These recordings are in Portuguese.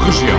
Região.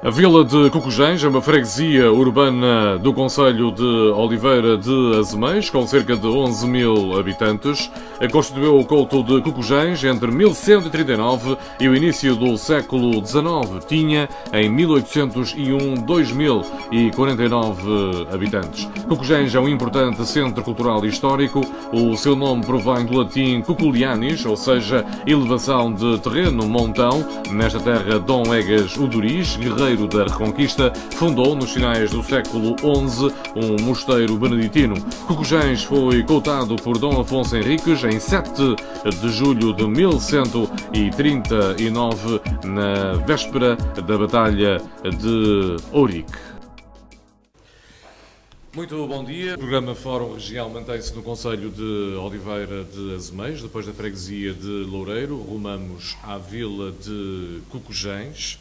A Vila de Cocujães é uma freguesia urbana do concelho de Oliveira de Azeméis, com cerca de 11 mil habitantes. Constituiu o couto de Cocujães entre 1139 e o início do século XIX. Tinha, em 1801, 2.049 habitantes. Cocujães é um importante centro cultural e histórico. O seu nome provém do latim cuculianis, ou seja, elevação de terreno, montão. Nesta terra, Dom Egas Uduriz, guerreiro da Reconquista, fundou, nos finais do século XI, um mosteiro beneditino. Cocujães foi coutado por Dom Afonso Henriques em 7 de julho de 1139, na véspera da Batalha de Ourique. Muito bom dia. O programa Fórum Região mantém-se no concelho de Oliveira de Azeméis. Depois da freguesia de Loureiro, rumamos à vila de Cocujães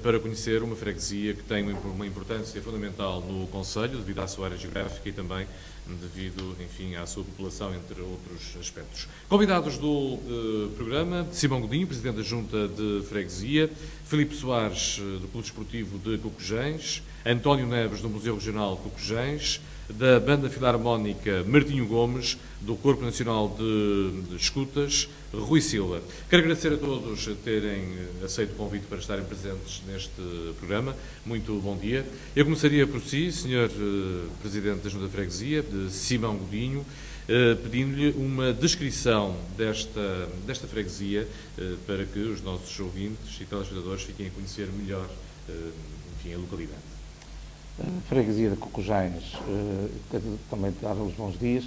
para conhecer uma freguesia que tem uma importância fundamental no concelho, devido à sua área geográfica e também devido, enfim, à sua população, entre outros aspectos. Convidados do programa, Simão Godinho, Presidente da Junta de Freguesia, Filipe Soares, do Clube Desportivo de Cocujães, António Neves, do Museu Regional de Cocujães, da Banda Filarmónica Martinho Gomes, do Corpo Nacional de Escutas, Rui Silva. Quero agradecer a todos terem aceito o convite para estarem presentes neste programa. Muito bom dia. Eu começaria por si, Sr. Presidente da Junta de Freguesia, de Simão Godinho, pedindo-lhe uma descrição desta freguesia para que os nossos ouvintes e telespectadores fiquem a conhecer melhor, enfim, a localidade. A freguesia de Cocujães, também dar os bons dias.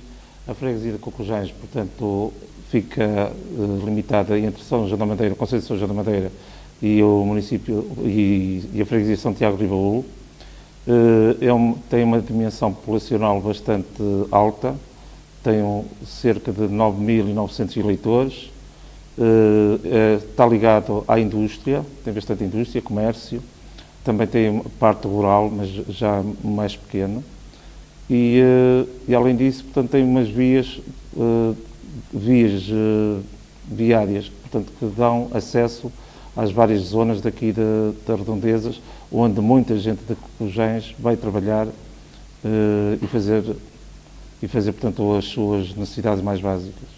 A freguesia de Cocujães, portanto, fica limitada entre São João da Madeira, o concelho de São João da Madeira e o município e a freguesia de Santiago de Ribaúlo. Tem uma dimensão populacional bastante alta, tem cerca de 9.900 eleitores, está ligado à indústria, tem bastante indústria, comércio. Também tem parte rural, mas já mais pequena. E além disso, portanto, tem umas vias viárias, portanto, que dão acesso às várias zonas daqui das redondezas, onde muita gente de Cocujães vai trabalhar e fazer, portanto, as suas necessidades mais básicas.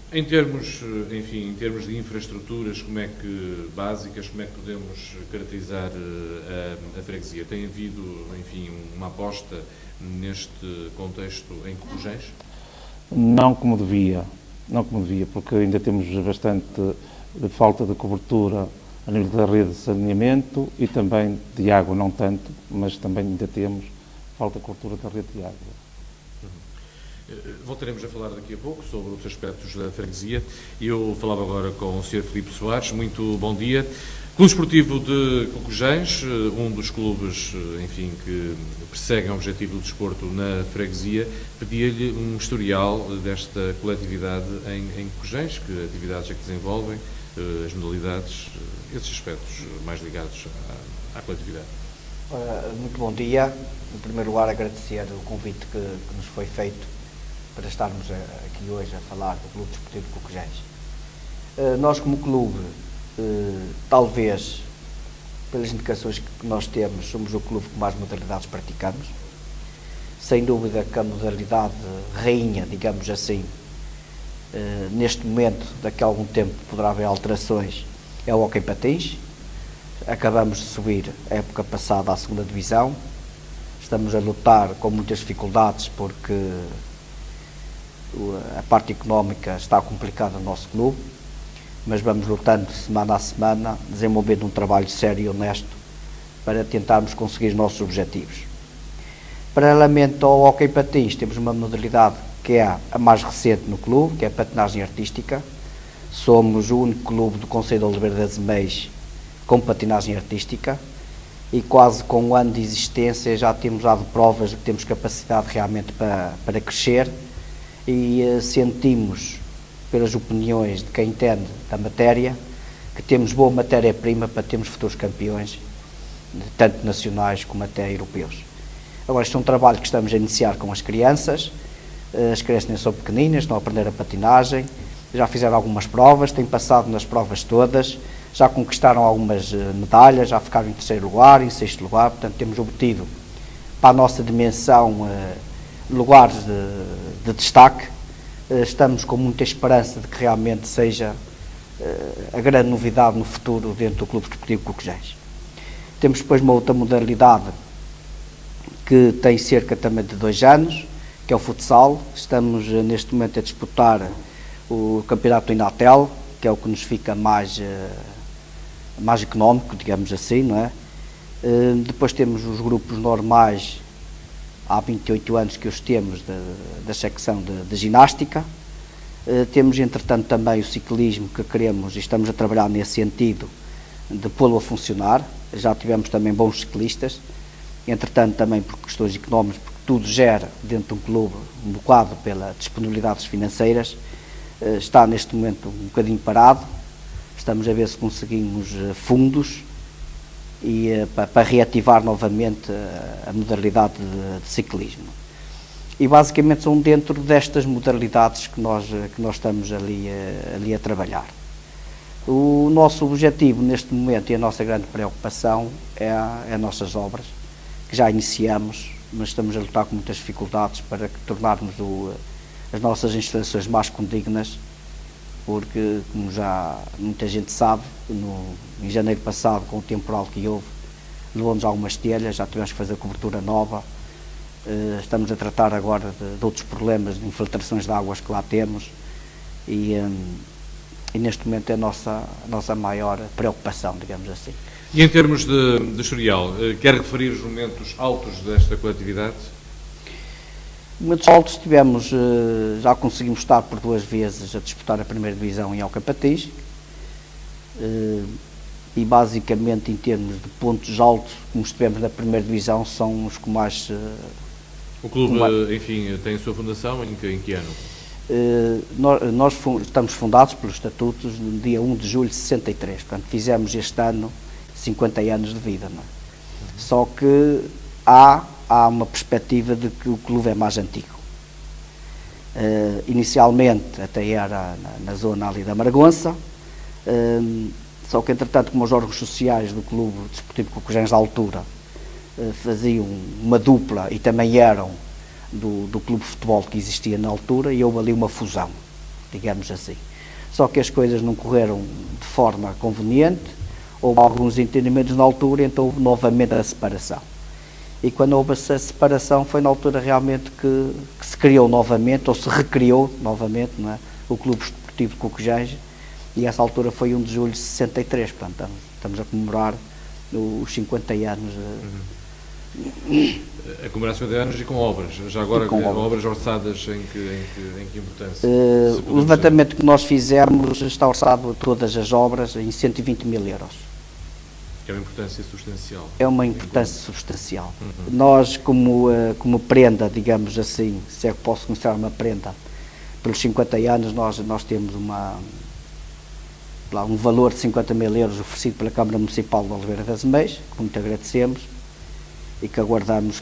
Em termos, enfim, em termos de infraestruturas básicas, como é que podemos caracterizar a freguesia? Tem havido, enfim, uma aposta neste contexto em Cocujães? Não como devia, porque ainda temos bastante falta de cobertura a nível da rede de saneamento e também de água, não tanto, mas também ainda temos falta de cobertura da rede de água. Voltaremos a falar daqui a pouco sobre outros aspectos da freguesia. Eu falava agora com o Sr. Filipe Soares. Muito bom dia. Clube Desportivo de Cocujães, um dos clubes, enfim, que perseguem o objetivo do desporto na freguesia, pedia-lhe um historial desta coletividade em Cocujães, que atividades é que desenvolvem, as modalidades, esses aspectos mais ligados à coletividade. Muito bom dia. Em primeiro lugar, agradecer o convite que nos foi feito para estarmos aqui hoje a falar do Clube Desportivo de Cocujães. Nós, como clube, talvez, pelas indicações que nós temos, somos o clube com mais modalidades praticamos. Sem dúvida que a modalidade rainha, digamos assim, neste momento, daqui a algum tempo poderá haver alterações, é o hóquei patins. Acabamos de subir a época passada à 2ª Divisão. Estamos a lutar com muitas dificuldades porque a parte económica está complicada no nosso clube, mas vamos lutando semana a semana, desenvolvendo um trabalho sério e honesto para tentarmos conseguir os nossos objetivos. Paralelamente ao hóquei patins, temos uma modalidade que é a mais recente no clube, que é a patinagem artística. Somos o único clube do concelho de Oliveira de Azeméis com patinagem artística e quase com um ano de existência já temos dado provas de que temos capacidade realmente para crescer. E sentimos, pelas opiniões de quem entende da matéria, que temos boa matéria-prima para termos futuros campeões tanto nacionais como até europeus. Agora, isto é um trabalho que estamos a iniciar com as crianças nem são pequeninas, estão a aprender a patinagem, já fizeram algumas provas, têm passado nas provas todas, já conquistaram algumas medalhas, já ficaram em 3º lugar, em 6º lugar, portanto temos obtido para a nossa dimensão lugares de destaque. Estamos com muita esperança de que realmente seja a grande novidade no futuro dentro do Clube Desportivo Cocujães. Temos depois uma outra modalidade que tem cerca também de 2 anos, que é o futsal. Estamos neste momento a disputar o campeonato Inatel, que é o que nos fica mais económico, digamos assim, não é? Depois temos os grupos normais, há 28 anos que os temos, da secção de ginástica. Temos, entretanto, também o ciclismo, que queremos e estamos a trabalhar nesse sentido de pô-lo a funcionar. Já tivemos também bons ciclistas, entretanto também por questões económicas, porque tudo gera dentro de um clube um bocado pela disponibilidades financeiras. Está neste momento um bocadinho parado, estamos a ver se conseguimos fundos e para reativar novamente a modalidade de ciclismo. E basicamente são dentro destas modalidades que nós estamos ali a trabalhar. O nosso objetivo neste momento e a nossa grande preocupação é as nossas obras, que já iniciamos, mas estamos a lutar com muitas dificuldades para tornarmos as nossas instalações mais condignas, porque, como já muita gente sabe, em janeiro passado, com o temporal que houve, levou-nos algumas telhas, já tivemos que fazer cobertura nova. Estamos a tratar agora de outros problemas de infiltrações de águas que lá temos e neste momento é a nossa maior preocupação, digamos assim. E em termos de historial, quer referir os momentos altos desta coletividade? Momentos altos tivemos, já conseguimos estar por 2 vezes a disputar a 1ª divisão em Alcapatiz, e basicamente em termos de pontos altos, como estivemos na 1ª divisão, são os que mais... O clube, enfim, tem a sua fundação em que ano? Nós estamos fundados pelos estatutos no dia 1 de julho de 63, portanto fizemos este ano 50 anos de vida, não é? Só que há uma perspectiva de que o clube é mais antigo. Inicialmente até era na zona ali da Maragonça, só que entretanto, como os órgãos sociais do Clube Desportivo Cocujães da altura faziam uma dupla e também eram do clube de futebol que existia na altura, e houve ali uma fusão, digamos assim. Só que as coisas não correram de forma conveniente, houve alguns entendimentos na altura, então houve novamente a separação. E quando houve essa separação foi na altura realmente que se criou novamente, ou se recriou novamente, não é? O Clube Desportivo de Cocujães, e essa altura foi 1 de julho de 63, portanto estamos a comemorar os 50 anos. A comemoração de anos e com obras, já agora com obras orçadas em que importância? O levantamento que nós fizemos está orçado a todas as obras em 120 mil euros. Que é uma importância substancial. É uma importância substancial. Nós, como prenda, digamos assim, se é que posso considerar uma prenda, pelos 50 anos nós temos um valor de 50 mil euros oferecido pela Câmara Municipal de Oliveira das Meias, que muito agradecemos, e que aguardamos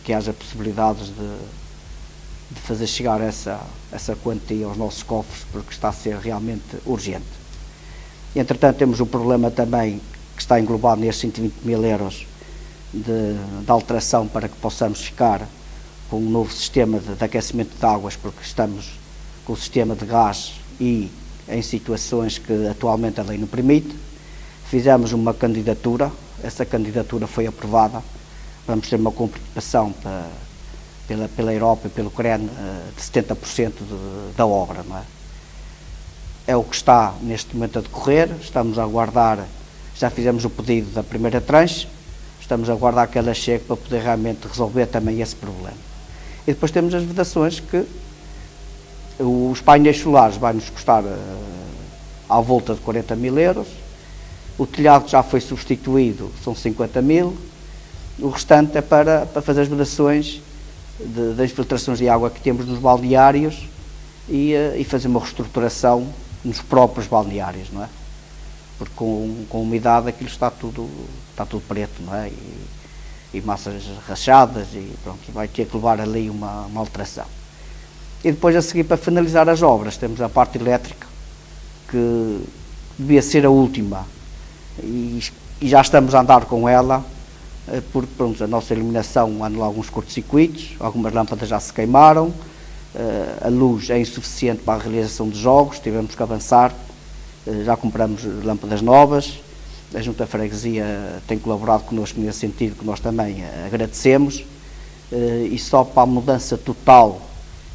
que haja possibilidades de fazer chegar essa quantia aos nossos cofres, porque está a ser realmente urgente. E, entretanto, temos o problema também que está englobado nestes 120 mil euros de alteração para que possamos ficar com um novo sistema de aquecimento de águas, porque estamos com o sistema de gás e em situações que atualmente a lei não permite. Fizemos uma candidatura, essa candidatura foi aprovada. Vamos ter uma compensação pela Europa e pelo CREN de 70% da obra, não é? É o que está neste momento a decorrer. Estamos a aguardar, já fizemos o pedido da primeira tranche, estamos a aguardar que ela chegue para poder realmente resolver também esse problema. E depois temos as vedações, que os painéis solares vai-nos custar à volta de 40 mil euros, o telhado já foi substituído, são 50 mil, o restante é para fazer as vedações das infiltrações de água que temos nos balneários e fazer uma reestruturação nos próprios balneários, não é? porque com umidade aquilo está tudo preto, não é? E massas rachadas e pronto, vai ter que levar ali uma alteração. E depois a seguir, para finalizar as obras, temos a parte elétrica, que devia ser a última, e já estamos a andar com ela, porque pronto, a nossa iluminação anda lá alguns curtos-circuitos, algumas lâmpadas já se queimaram, a luz é insuficiente para a realização de jogos, tivemos que avançar, já compramos lâmpadas novas, a Junta de Freguesia tem colaborado connosco nesse sentido, que nós também agradecemos, e só para a mudança total,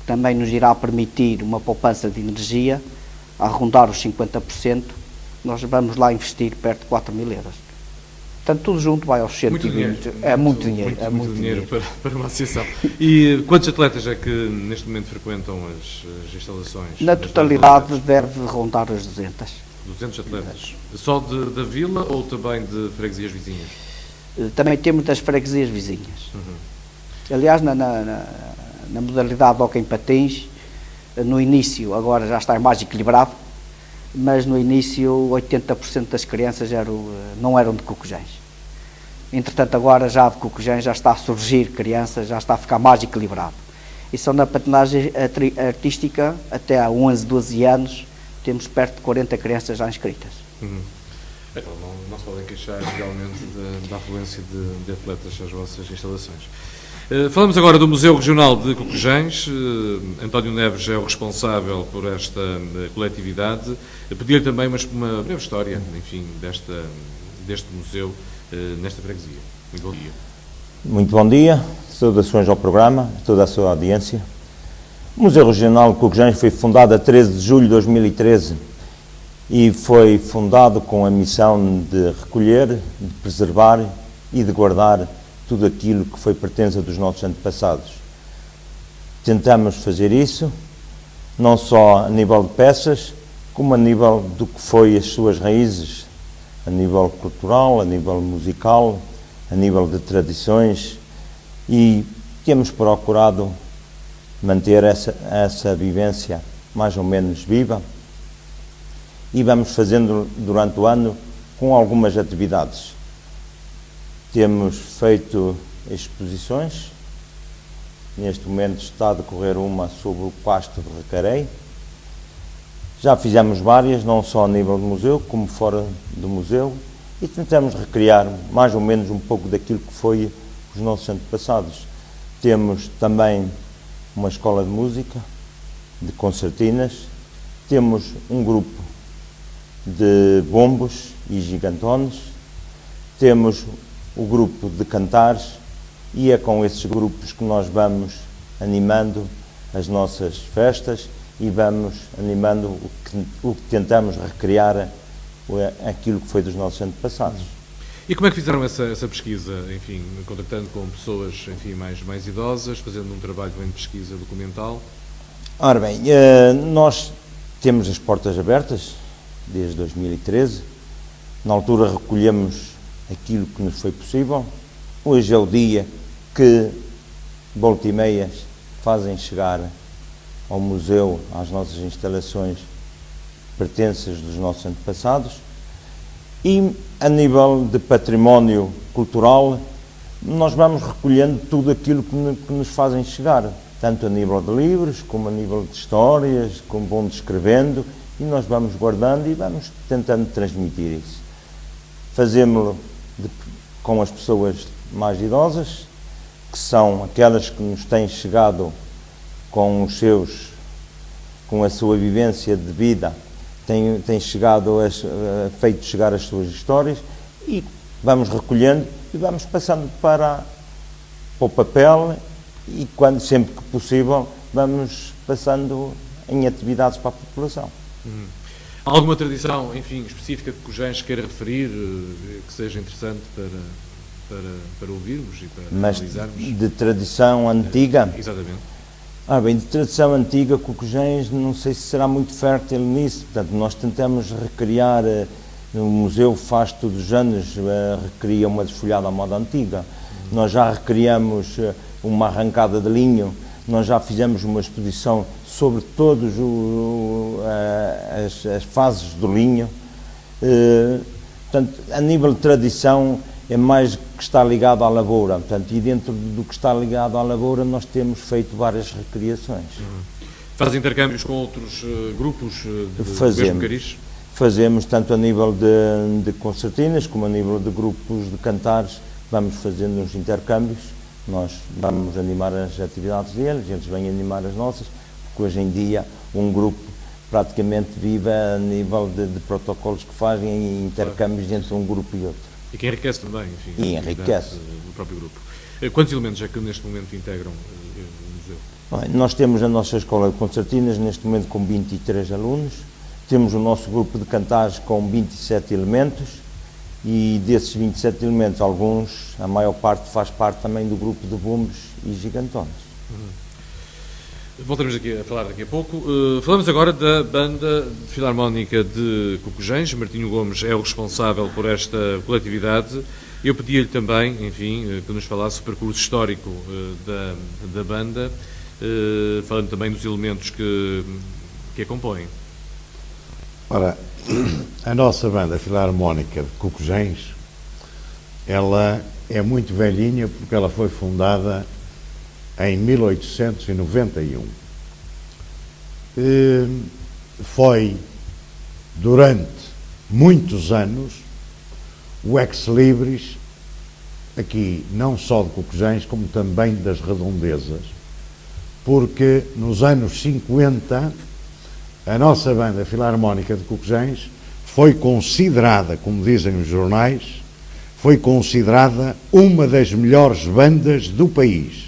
que também nos irá permitir uma poupança de energia, a rondar os 50%, nós vamos lá investir perto de 4 mil euros. Portanto, tudo junto vai aos 120. É muito dinheiro. Muito dinheiro para uma associação. E quantos atletas é que neste momento frequentam as instalações? Na totalidade deve rondar as 200. 200 atletas. Só da vila ou também de freguesias vizinhas? Também temos das freguesias vizinhas. Aliás, na modalidade de hóquei em patins, no início, agora já está mais equilibrado, mas no início 80% das crianças não eram de Cocujães. Entretanto, agora já de Cocujães já está a surgir crianças, já está a ficar mais equilibrado. E só na patinagem artística, até há 11, 12 anos, temos perto de 40 crianças já inscritas. Então, não se podem queixar realmente da afluência de atletas às vossas instalações. Falamos agora do Museu Regional de Cocujães. António Neves é o responsável por esta coletividade. Pedi-lhe também uma breve história, enfim, deste museu nesta freguesia. Muito bom dia. Muito bom dia, saudações ao programa, a toda a sua audiência. O Museu Regional de Cocujães foi fundado a 13 de julho de 2013 e foi fundado com a missão de recolher, de preservar e de guardar tudo aquilo que foi pertença dos nossos antepassados. Tentamos fazer isso, não só a nível de peças, como a nível do que foi as suas raízes, a nível cultural, a nível musical, a nível de tradições, e temos procurado manter essa vivência mais ou menos viva, e vamos fazendo durante o ano com algumas atividades. Temos feito exposições, neste momento está a decorrer uma sobre o Pasto de Recarei. Já fizemos várias, não só a nível do museu, como fora do museu, e tentamos recriar mais ou menos um pouco daquilo que foi os nossos antepassados. Temos também uma escola de música, de concertinas, temos um grupo de bombos e gigantones, temos o grupo de cantares, e é com esses grupos que nós vamos animando as nossas festas e vamos animando o que tentamos recriar aquilo que foi dos nossos antepassados. E como é que fizeram essa pesquisa, enfim, contactando com pessoas, enfim, mais idosas, fazendo um trabalho de pesquisa documental? Ora bem, nós temos as portas abertas desde 2013, na altura recolhemos aquilo que nos foi possível. Hoje é o dia que volta e meias fazem chegar ao museu, às nossas instalações, pertences dos nossos antepassados, e a nível de património cultural nós vamos recolhendo tudo aquilo que nos fazem chegar, tanto a nível de livros, como a nível de histórias, como vão descrevendo, e nós vamos guardando e vamos tentando transmitir isso. Fazemos-lo com as pessoas mais idosas, que são aquelas que nos têm chegado com a sua vivência de vida, têm chegado, feito chegar as suas histórias, e vamos recolhendo e vamos passando para o papel, e sempre que possível vamos passando em atividades para a população. Há alguma tradição, enfim, específica de Cocujães que queira referir, que seja interessante para ouvirmos e para analisarmos? De tradição antiga? Exatamente. Bem, de tradição antiga, Cocujães, não sei se será muito fértil nisso. Portanto, nós tentamos recriar, o museu faz todos os anos, recria uma desfolhada à moda antiga. Nós já recriamos uma arrancada de linho, nós já fizemos uma exposição sobre todas as fases do linho, Portanto, a nível de tradição, é mais que está ligado à lavoura. Portanto, e dentro do que está ligado à lavoura, nós temos feito várias recriações. Faz intercâmbios com outros grupos do mesmo cariz? Fazemos tanto a nível de concertinas como a nível de grupos de cantares, vamos fazendo uns intercâmbios, nós vamos animar as atividades deles, eles vêm animar as nossas, porque hoje em dia um grupo praticamente vive a nível de protocolos que fazem intercâmbios entre um grupo e outro. E que enriquece também, enfim, e enriquece o próprio grupo. Quantos elementos é que neste momento integram o museu? Bem, nós temos a nossa escola de concertinas neste momento com 23 alunos, temos o nosso grupo de cantares com 27 elementos e desses 27 elementos, a maior parte faz parte também do grupo de bombos e gigantones. Voltaremos aqui a falar daqui a pouco. Falamos agora da Banda Filarmónica de Cocujens. Martinho Gomes é o responsável por esta coletividade. Eu pedi-lhe também, enfim, que nos falasse o percurso histórico da banda, falando também dos elementos que a compõem. Ora, a nossa Banda Filarmónica de Cocujens, ela é muito velhinha porque ela foi fundada em 1891. Foi, durante muitos anos, o ex-libris, aqui não só de Cocujens, como também das redondezas, porque nos anos 50, a nossa Banda Filarmónica de Cocujens foi considerada, como dizem os jornais, foi considerada uma das melhores bandas do país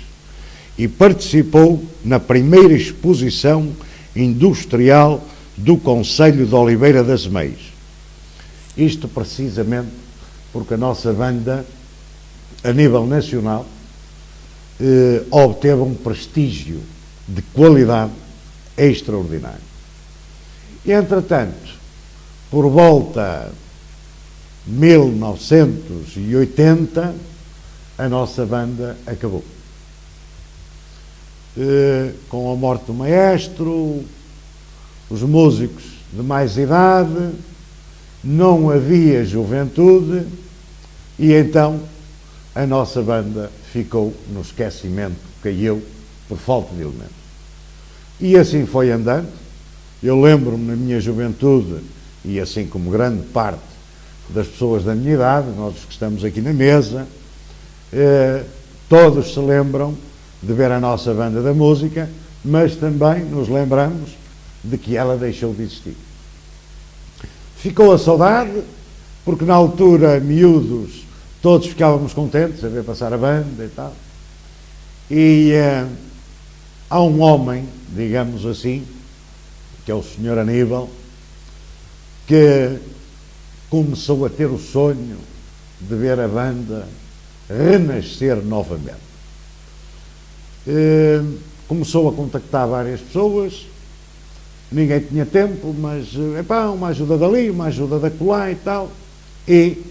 e participou na primeira exposição industrial do Concelho de Oliveira das Meias. Isto precisamente porque a nossa banda, a nível nacional, obteve um prestígio de qualidade extraordinário. E, entretanto, por volta de 1980, a nossa banda acabou. Com a morte do maestro, os músicos de mais idade, não havia juventude e então a nossa banda ficou no esquecimento, caiu por falta de elementos. E assim foi andando. Eu lembro-me na minha juventude, e assim como grande parte das pessoas da minha idade, nós que estamos aqui na mesa, todos se lembram de ver a nossa banda da música, mas também nos lembramos de que ela deixou de existir. Ficou a saudade, porque na altura, miúdos, todos ficávamos contentes a ver passar a banda e tal. E há um homem, digamos assim, que é o Sr. Aníbal, que começou a ter o sonho de ver a banda renascer novamente. Começou a contactar várias pessoas, ninguém tinha tempo, mas uma ajuda dali, uma ajuda dacolá e tal, e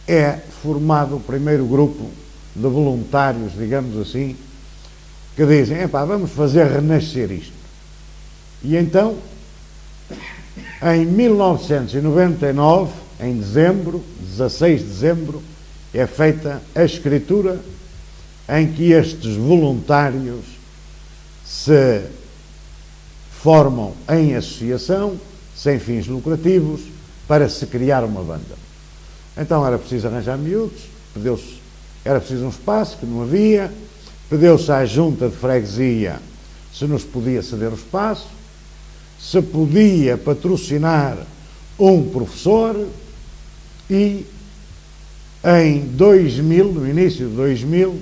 é formado o primeiro grupo de voluntários, digamos assim, que dizem, vamos fazer renascer isto. E então, em 1999, em dezembro, 16 de dezembro, é feita a escritura em que estes voluntários se formam em associação, sem fins lucrativos, para se criar uma banda. Então era preciso arranjar miúdos, era preciso um espaço que não havia, pediu-se à junta de freguesia se nos podia ceder o espaço, se podia patrocinar um professor e em 2000, no início de 2000,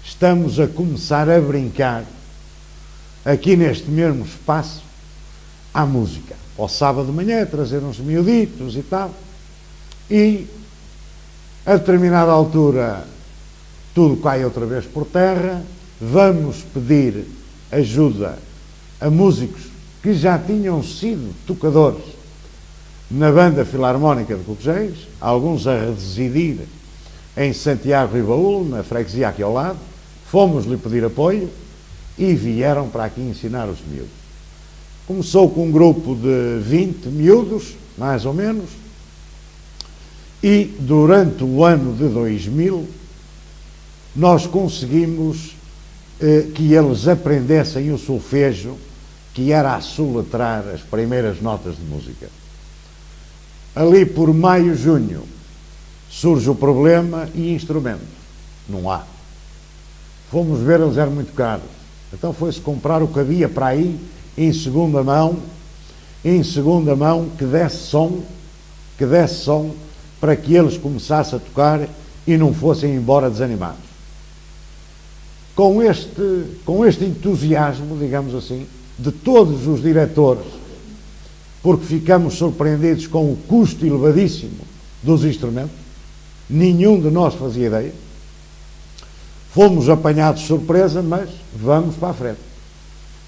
estamos a começar a brincar aqui neste mesmo espaço à música. Ao sábado de manhã, trazer uns miuditos e tal, e a determinada altura tudo cai outra vez por terra, vamos pedir ajuda a músicos que já tinham sido tocadores na Banda Filarmónica de Cocujens, alguns a residir em Santiago e Baúl, na freguesia aqui ao lado, fomos-lhe pedir apoio e vieram para aqui ensinar os miúdos. Começou com um grupo de 20 miúdos, mais ou menos, e durante o ano de 2000 nós conseguimos que eles aprendessem o solfejo, que era a soletrar as primeiras notas de música. Ali por maio, junho, surge o problema e instrumento. Não há. Fomos ver, eles eram muito caros. Então foi-se comprar o que havia para aí, em segunda mão, que desse som para que eles começassem a tocar e não fossem embora desanimados. Com este entusiasmo, digamos assim, de todos os diretores, porque ficamos surpreendidos com o custo elevadíssimo dos instrumentos, nenhum de nós fazia ideia, fomos apanhados de surpresa, mas vamos para a frente.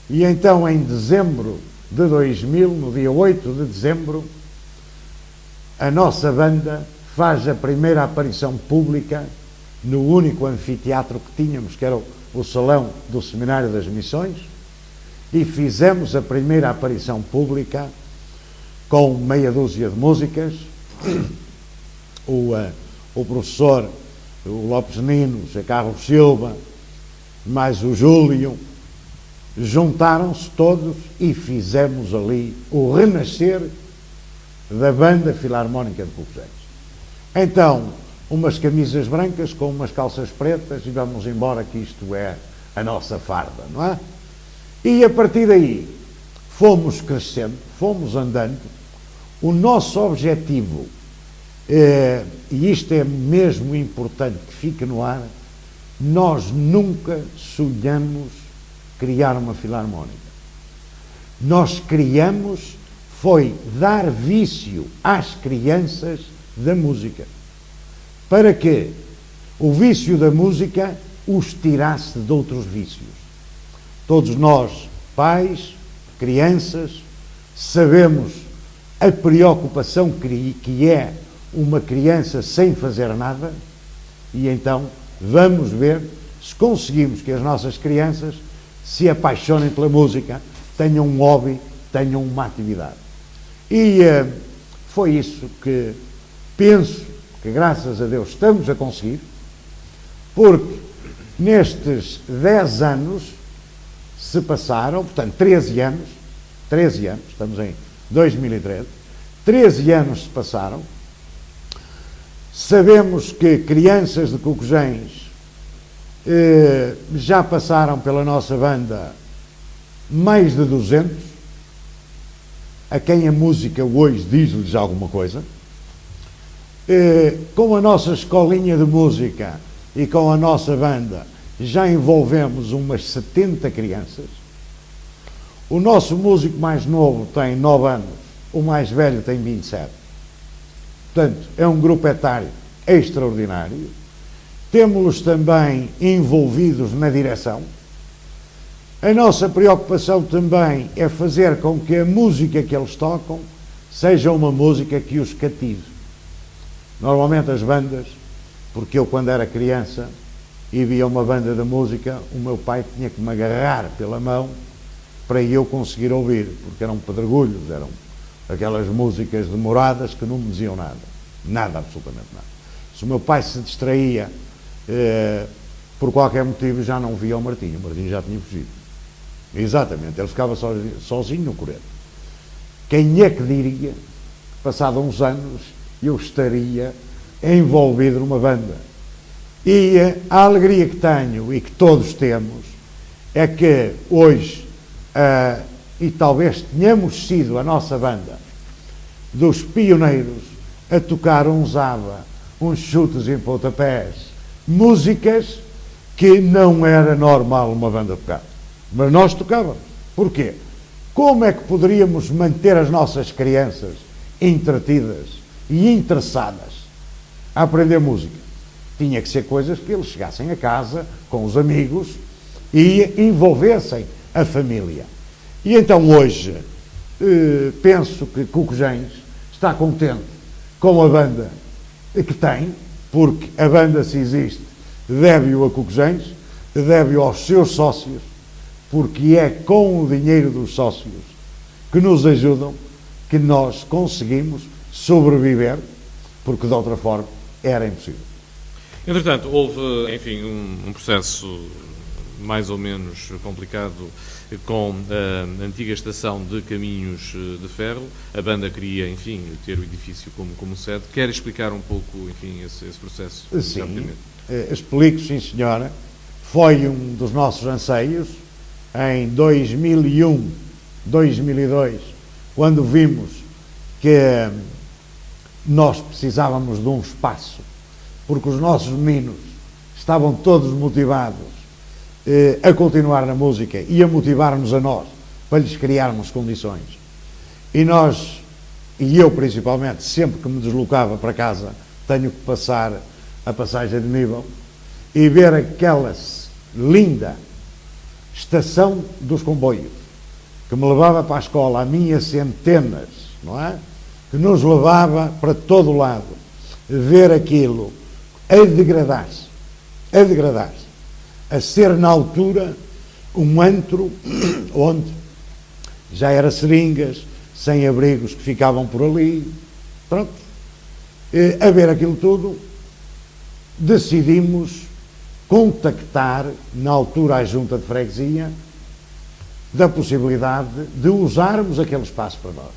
E então, em dezembro de 2000, no dia 8 de dezembro, a nossa banda faz a primeira aparição pública no único anfiteatro que tínhamos, que era o Salão do Seminário das Missões, e fizemos a primeira aparição pública com meia dúzia de músicas. O professor, o Lopes Nino, o Carlos Silva, mais o Júlio, juntaram-se todos e fizemos ali o renascer da Banda Filarmónica de Cocuzeiros. Então, umas camisas brancas com umas calças pretas e vamos embora, que isto é a nossa farda, não é? E a partir daí fomos crescendo, fomos andando. O nosso objetivo, e isto é mesmo importante que fique no ar, nós nunca sonhamos criar uma filarmónica. Nós criamos foi dar vício às crianças da música, para que o vício da música os tirasse de outros vícios. Todos nós, pais, crianças, sabemos a preocupação que é uma criança sem fazer nada, e então vamos ver se conseguimos que as nossas crianças se apaixonem pela música, tenham um hobby, tenham uma atividade. E foi isso que penso que, graças a Deus, estamos a conseguir, porque nestes 10 anos se passaram, portanto, 13 anos, estamos em 2013, 13 anos se passaram. Sabemos que crianças de Cocuzéns já passaram pela nossa banda mais de 200, a quem a música hoje diz-lhes alguma coisa. Com a nossa escolinha de música e com a nossa banda já envolvemos umas 70 crianças. O nosso músico mais novo tem 9 anos, o mais velho tem 27. Portanto, é um grupo etário extraordinário. Temos-los também envolvidos na direção. A nossa preocupação também é fazer com que a música que eles tocam seja uma música que os cative. Normalmente as bandas, porque eu quando era criança e via uma banda de música, o meu pai tinha que me agarrar pela mão para eu conseguir ouvir, porque eram pedregulhos, eram aquelas músicas demoradas que não me diziam nada. Nada, absolutamente nada. Se o meu pai se distraía por qualquer motivo, já não via o Martinho já tinha fugido. Exatamente, ele ficava sozinho no coreto. Quem é que diria, passado uns anos, eu estaria envolvido numa banda? E a alegria que tenho e que todos temos é que hoje, e talvez tenhamos sido a nossa banda dos pioneiros a tocar uns ABBA, uns chutes em pontapés, músicas que não era normal uma banda tocar. Mas nós tocávamos. Porquê? Como é que poderíamos manter as nossas crianças entretidas e interessadas a aprender música? Tinha que ser coisas que eles chegassem a casa com os amigos e envolvessem a família. E então hoje penso que Cocuzéns está contente com a banda que tem, porque a banda, se existe, deve-o a Cocuzéns, deve-o aos seus sócios, porque é com o dinheiro dos sócios que nos ajudam que nós conseguimos sobreviver, porque de outra forma era impossível. Entretanto, houve, enfim, um processo mais ou menos complicado com a antiga estação de caminhos de ferro. A banda queria, enfim, ter o edifício como sede. Quer explicar um pouco, enfim, esse processo? Sim, explico, sim senhora. Foi um dos nossos anseios em 2001, 2002, quando vimos que nós precisávamos de um espaço, porque os nossos meninos estavam todos motivados a continuar na música e a motivar-nos a nós, para lhes criarmos condições. E nós, e eu principalmente, sempre que me deslocava para casa, tenho que passar a passagem de nível e ver aquela linda estação dos comboios, que me levava para a escola, a minha centenas, não é? Que nos levava para todo o lado, ver aquilo a degradar-se, a ser na altura um antro onde já era seringas, sem abrigos que ficavam por ali, pronto. A ver aquilo tudo, decidimos contactar, na altura, a Junta de Freguesia, da possibilidade de usarmos aquele espaço para nós.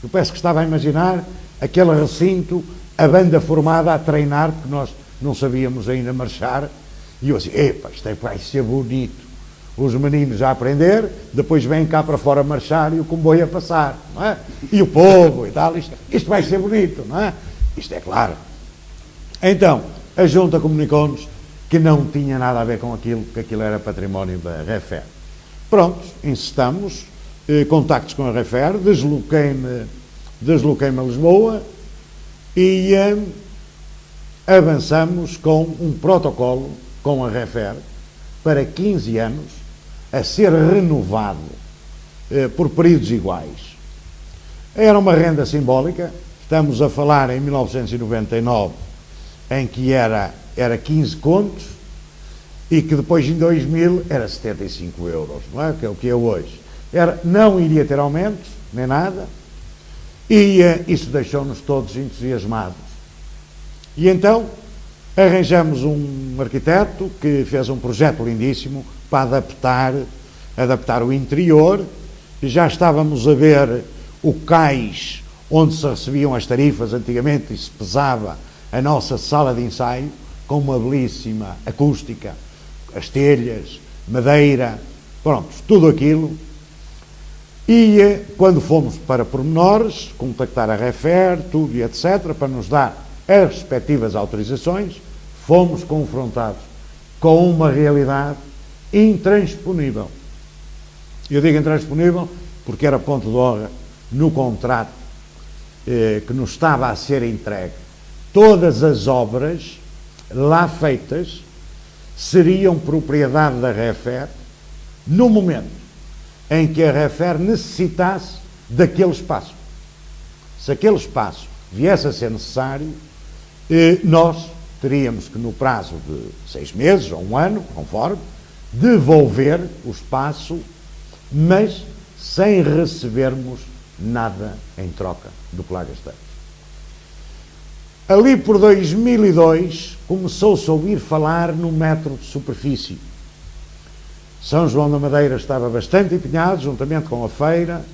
Eu penso que estava a imaginar aquele recinto, a banda formada a treinar, porque nós não sabíamos ainda marchar, e eu assim, epa, isto vai ser bonito. Os meninos a aprender, depois vêm cá para fora marchar e o comboio a passar, não é? E o povo e tal, isto vai ser bonito, não é? Isto é claro. Então, a Junta comunicou-nos que não tinha nada a ver com aquilo, que aquilo era património da REFER. Pronto, insistamos, contactos com a REFER, desloquei-me a Lisboa e avançamos com um protocolo com a REFER para 15 anos, a ser renovado por períodos iguais. Era uma renda simbólica, estamos a falar em 1999, em que era 15 contos, e que depois em 2000 era 75 euros, não é? Que é o que é hoje. Não iria ter aumentos, nem nada, e isso deixou-nos todos entusiasmados. E então arranjamos um arquiteto que fez um projeto lindíssimo para adaptar o interior, e já estávamos a ver o cais onde se recebiam as tarifas antigamente e se pesava a nossa sala de ensaio, com uma belíssima acústica, as telhas, madeira, pronto, tudo aquilo. E quando fomos para pormenores, contactar a REFER, tudo e etc., para nos dar as respectivas autorizações, fomos confrontados com uma realidade intransponível. Eu digo intransponível porque era ponto de honra no contrato que nos estava a ser entregue. Todas as obras lá feitas seriam propriedade da REFER no momento em que a REFER necessitasse daquele espaço. Se aquele espaço viesse a ser necessário, nós teríamos que, no prazo de 6 meses ou 1 ano, conforme, devolver o espaço, mas sem recebermos nada em troca do que lá gastamos. Ali por 2002 começou-se a ouvir falar no metro de superfície. São João da Madeira estava bastante empenhado, juntamente com a feira,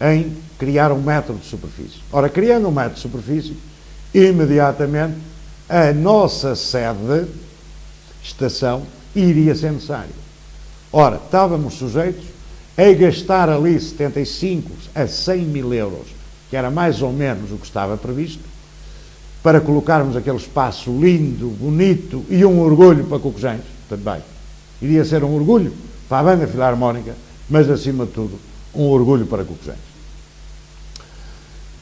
em criar um metro de superfície. Ora, criando um metro de superfície, imediatamente a nossa sede, estação, iria ser necessária. Ora, estávamos sujeitos a gastar ali 75 a 100 mil euros, que era mais ou menos o que estava previsto, para colocarmos aquele espaço lindo, bonito e um orgulho para Cocujães também. Iria ser um orgulho para a banda filarmónica, mas acima de tudo, um orgulho para Cocujães.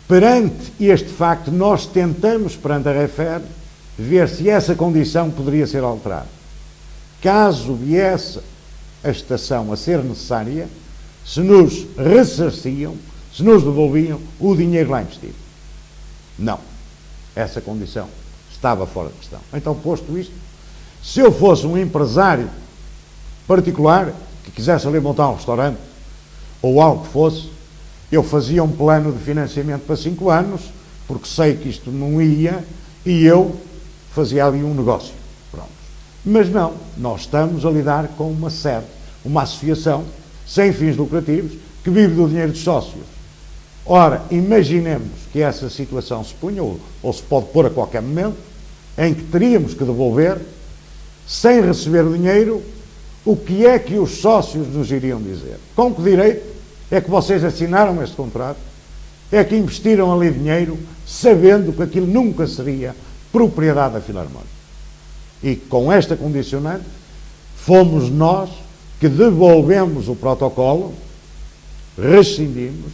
Perante este facto, nós tentamos, perante a REFER, ver se essa condição poderia ser alterada. Caso viesse a estação a ser necessária, se nos ressarciam, se nos devolviam o dinheiro lá investido. Não. Essa condição estava fora de questão. Então, posto isto, se eu fosse um empresário particular que quisesse ali montar um restaurante ou algo que fosse, eu fazia um plano de financiamento para 5 anos, porque sei que isto não ia e eu fazia ali um negócio. Pronto. Mas não, nós estamos a lidar com uma sede, uma associação sem fins lucrativos que vive do dinheiro dos sócios. Ora, imaginemos que essa situação se punha, ou se pode pôr a qualquer momento, em que teríamos que devolver, sem receber o dinheiro, o que é que os sócios nos iriam dizer? Com que direito é que vocês assinaram este contrato? É que investiram ali dinheiro, sabendo que aquilo nunca seria propriedade da Filarmónica. E com esta condicionante, fomos nós que devolvemos o protocolo, rescindimos,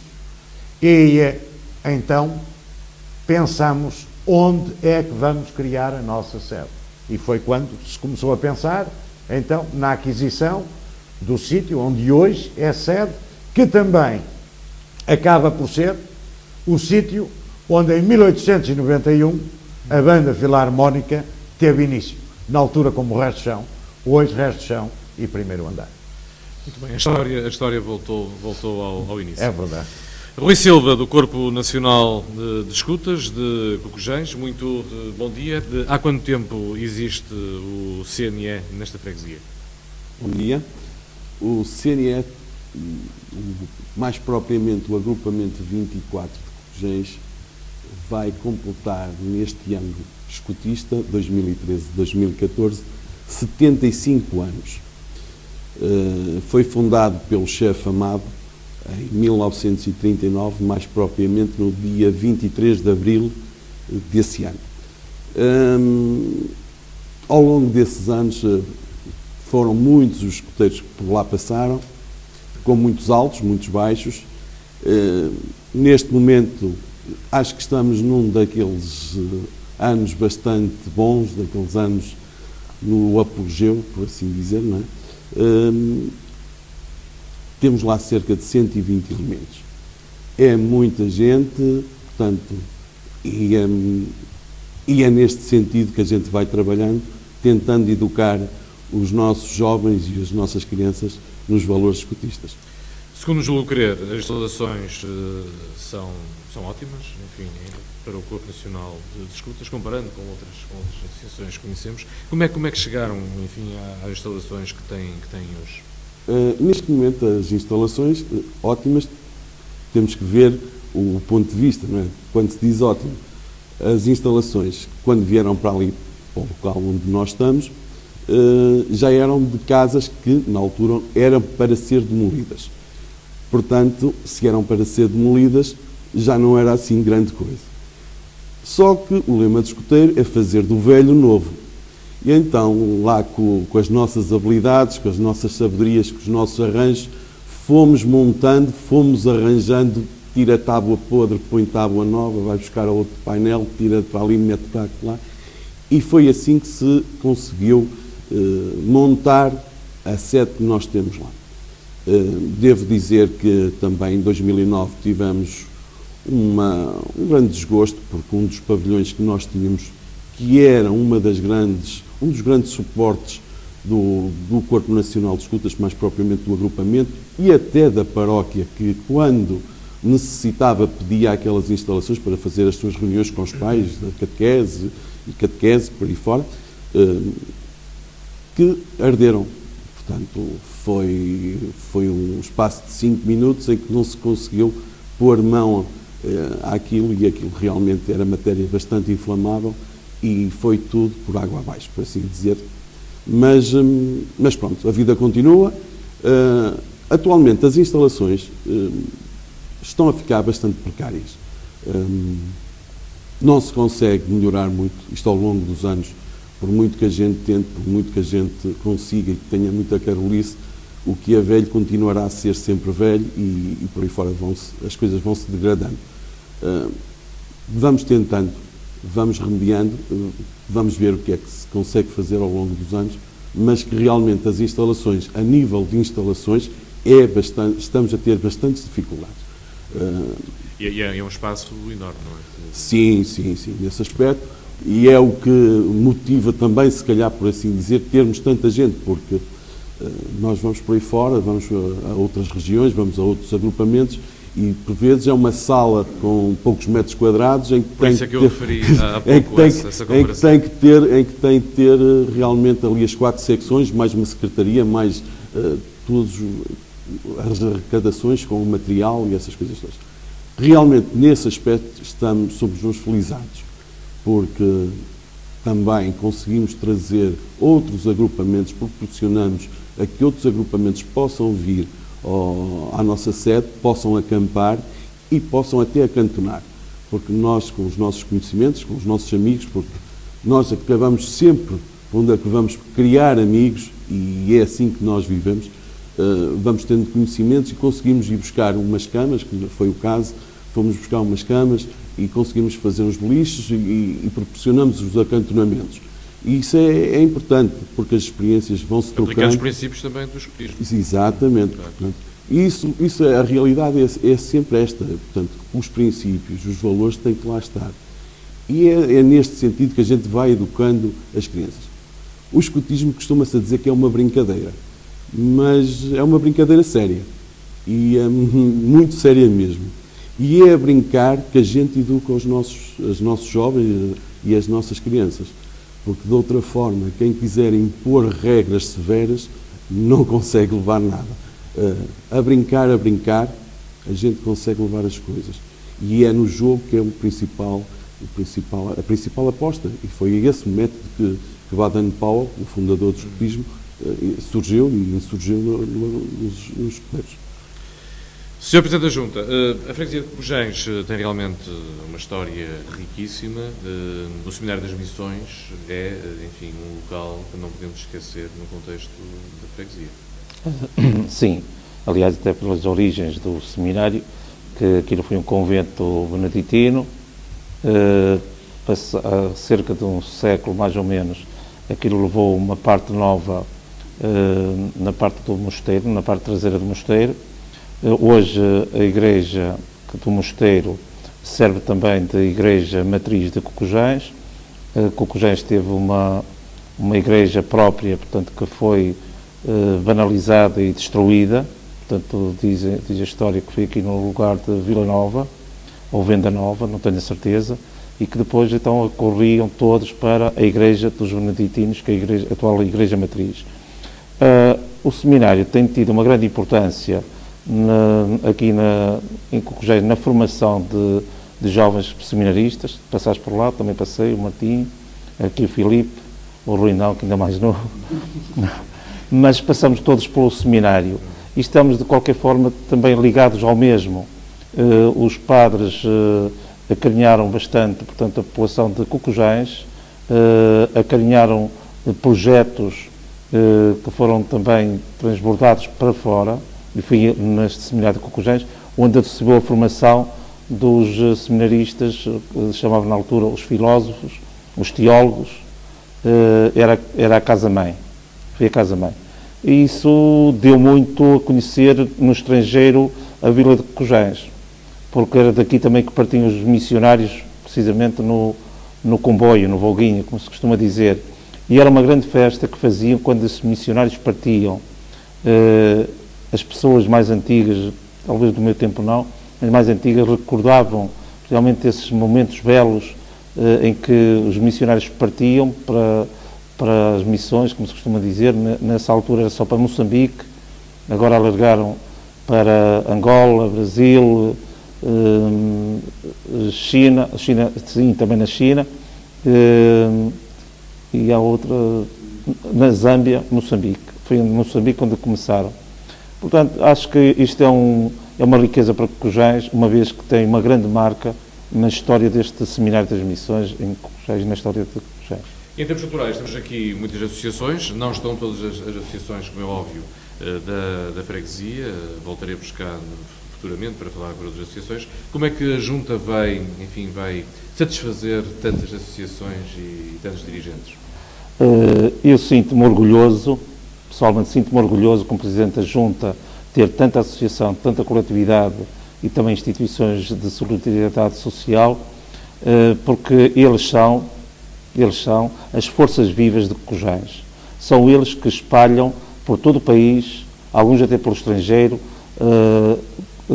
e então pensamos onde é que vamos criar a nossa sede. E foi quando se começou a pensar, então, na aquisição do sítio onde hoje é sede, que também acaba por ser o sítio onde em 1891 a banda filarmónica teve início, na altura como resto de chão, hoje resto de chão e primeiro andar. Muito bem, a história voltou ao início. É verdade. Rui Silva, do Corpo Nacional de Escutas de Cocujães, muito bom dia. Há quanto tempo existe o CNE nesta freguesia? Bom dia. O CNE, mais propriamente o agrupamento 24 de Cocujães, vai completar neste ano escutista, 2013-2014, 75 anos. Foi fundado pelo chefe Amado em 1939, mais propriamente no dia 23 de abril desse ano. Ao longo desses anos foram muitos os escuteiros que por lá passaram, com muitos altos, muitos baixos. Neste momento acho que estamos num daqueles anos bastante bons, daqueles anos no apogeu, por assim dizer, não é? Temos lá cerca de 120 elementos. É muita gente, portanto, e é neste sentido que a gente vai trabalhando, tentando educar os nossos jovens e as nossas crianças nos valores escutistas. Segundo julgo crer, as instalações são ótimas, enfim, para o Corpo Nacional de Escutas, comparando com outras associações que conhecemos. Como é que chegaram, enfim, às instalações que têm hoje? Neste momento, as instalações ótimas, temos que ver o ponto de vista, não é? Quando se diz ótimo, as instalações, quando vieram para ali, para o local onde nós estamos, já eram de casas que, na altura, eram para ser demolidas. Portanto, se eram para ser demolidas, já não era assim grande coisa. Só que o lema de escoteiro é fazer do velho novo. E então, lá com as nossas habilidades, com as nossas sabedorias, com os nossos arranjos, fomos montando, fomos arranjando, tira tábua podre, põe tábua nova, vai buscar outro painel, tira para ali, mete para lá. E foi assim que se conseguiu montar a sede que nós temos lá. Devo dizer que também em 2009 tivemos um grande desgosto, porque um dos pavilhões que nós tínhamos, que era um dos grandes suportes do Corpo Nacional de Escutas, mais propriamente do agrupamento, e até da paróquia, que quando necessitava pedia aquelas instalações para fazer as suas reuniões com os pais, da catequese, por aí fora, que arderam. Portanto, foi um espaço de 5 minutos em que não se conseguiu pôr mão àquilo, e aquilo realmente era matéria bastante inflamável, e foi tudo por água abaixo, por assim dizer. Mas pronto, a vida continua. Atualmente as instalações estão a ficar bastante precárias. Não se consegue melhorar muito, isto ao longo dos anos, por muito que a gente tente, por muito que a gente consiga e que tenha muita carolice, o que é velho continuará a ser sempre velho, e por aí fora as coisas vão se degradando. Vamos tentando, vamos remediando, vamos ver o que é que se consegue fazer ao longo dos anos, mas que realmente as instalações, a nível de instalações, estamos a ter bastantes dificuldades. E é um espaço enorme, não é? Sim, nesse aspecto, e é o que motiva também, se calhar, por assim dizer, termos tanta gente, porque nós vamos por aí fora, vamos a outras regiões, vamos a outros agrupamentos, E, por vezes, é uma sala com poucos metros quadrados em que Por tem isso é que eu ter- referi há pouco essa em comparação. que tem que ter realmente ali as 4 secções, mais uma secretaria, mais todas as arrecadações com o material e essas coisas todas. Realmente, nesse aspecto, somos uns felizardos, porque também conseguimos trazer outros agrupamentos, proporcionamos a que outros agrupamentos possam vir à nossa sede, possam acampar e possam até acantonar. Porque nós, com os nossos conhecimentos, com os nossos amigos, porque nós acabamos sempre, onde acabamos criar amigos, e é assim que nós vivemos, vamos tendo conhecimentos e conseguimos ir buscar umas camas, que foi o caso, fomos buscar umas camas e conseguimos fazer uns beliches e proporcionamos os acantonamentos. E isso é importante, porque as experiências vão-se Aplicar os trocando. princípios também do escotismo. Exatamente. Portanto, isso a realidade é sempre esta. Portanto, os princípios, os valores têm que lá estar. E é neste sentido que a gente vai educando as crianças. O escotismo costuma-se dizer que é uma brincadeira, mas é uma brincadeira séria. E é muito séria mesmo. E é a brincar que a gente educa os nossos jovens e as nossas crianças. Porque, de outra forma, quem quiser impor regras severas não consegue levar nada. A brincar, a gente consegue levar as coisas. E é no jogo que é a principal aposta. E foi esse método que Baden-Powell, o fundador do escotismo, surgiu e insurgiu nos escoteiros. Sr. Presidente da Junta, a freguesia de Cocujães tem realmente uma história riquíssima. O Seminário das Missões é, enfim, um local que não podemos esquecer no contexto da freguesia. Sim, aliás, até pelas origens do seminário, que aquilo foi um convento beneditino, há cerca de um século, mais ou menos, aquilo levou uma parte nova na parte do mosteiro, na parte traseira do mosteiro. Hoje a igreja do mosteiro serve também de igreja matriz de Cocujães. Cocujães teve uma igreja própria, portanto, que foi banalizada e destruída. Portanto, diz a história que foi aqui no lugar de Vila Nova, ou Venda Nova, não tenho a certeza, e que depois então acorriam todos para a igreja dos beneditinos, que é a atual igreja matriz. O seminário tem tido uma grande importância aqui em Cocujães, na formação de jovens seminaristas. Passaste por lá, também passei, o Martim, aqui o Filipe, o Rui não, que ainda é mais novo. Mas passamos todos pelo seminário e estamos, de qualquer forma, também ligados ao mesmo. Os padres acarinharam bastante, portanto, a população de Cocujães, acarinharam projetos que foram também transbordados para fora. E fui neste seminário de Cocujães, onde recebeu a formação dos seminaristas, chamavam na altura os filósofos, os teólogos, era a Casa-Mãe, foi a Casa-Mãe. E isso deu muito a conhecer no estrangeiro a vila de Cocujães, porque era daqui também que partiam os missionários, precisamente no comboio, no Volguinha, como se costuma dizer. E era uma grande festa que faziam quando os missionários partiam. As pessoas mais antigas, talvez do meu tempo não, mas mais antigas, recordavam realmente esses momentos belos em que os missionários partiam para as missões, como se costuma dizer. Nessa altura era só para Moçambique, agora alargaram para Angola, Brasil, China, sim, também na China, e há outra, na Zâmbia, Moçambique. Foi em Moçambique onde começaram. Portanto, acho que isto é uma riqueza para Cocujães, uma vez que tem uma grande marca na história deste Seminário das Missões em Cocujães, na história de Cocujães. Em termos culturais, temos aqui muitas associações, não estão todas as associações, como é óbvio, da freguesia. Voltaremos cá futuramente para falar com outras associações. Como é que a Junta vai satisfazer tantas associações e tantos dirigentes? Eu sinto-me orgulhoso, pessoalmente sinto-me orgulhoso, como Presidente da Junta, ter tanta associação, tanta coletividade e também instituições de solidariedade social, porque eles são as forças vivas de Cocujães. São eles que espalham por todo o país, alguns até pelo estrangeiro,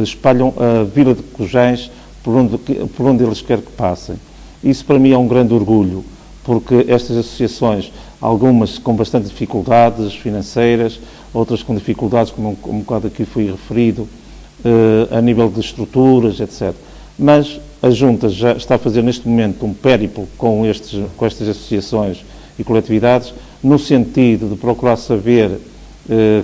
espalham a vila de Cocujães por onde eles querem que passem. Isso para mim é um grande orgulho, porque estas associações, algumas com bastante dificuldades financeiras, outras com dificuldades, como um bocado aqui foi referido, a nível de estruturas, etc. Mas a Junta já está a fazer neste momento um périplo com estas associações e coletividades, no sentido de procurar saber,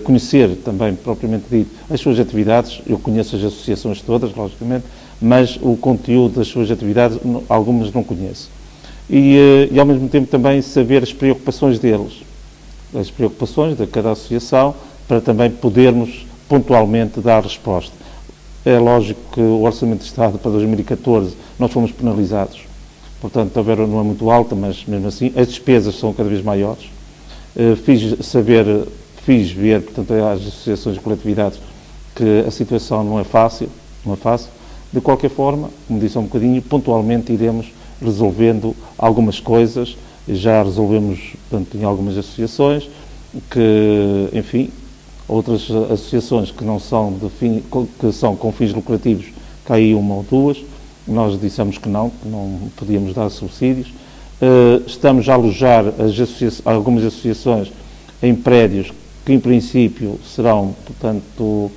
conhecer também, propriamente dito, as suas atividades. Eu conheço as associações todas, logicamente, mas o conteúdo das suas atividades, algumas não conheço. E ao mesmo tempo também saber as preocupações deles, as preocupações de cada associação, para também podermos pontualmente dar resposta. É lógico que o Orçamento de Estado para 2014 nós fomos penalizados, portanto a verba não é muito alta, mas mesmo assim as despesas são cada vez maiores. Fiz ver, portanto, às associações e coletividades que a situação não é fácil. De qualquer forma, como disse há um bocadinho, pontualmente iremos resolvendo algumas coisas. Já resolvemos, portanto, em algumas associações, que, enfim, outras associações que não são que são com fins lucrativos, cá aí uma ou duas, nós dissemos que não podíamos dar subsídios. Estamos a alojar algumas associações em prédios que, em princípio, serão, portanto,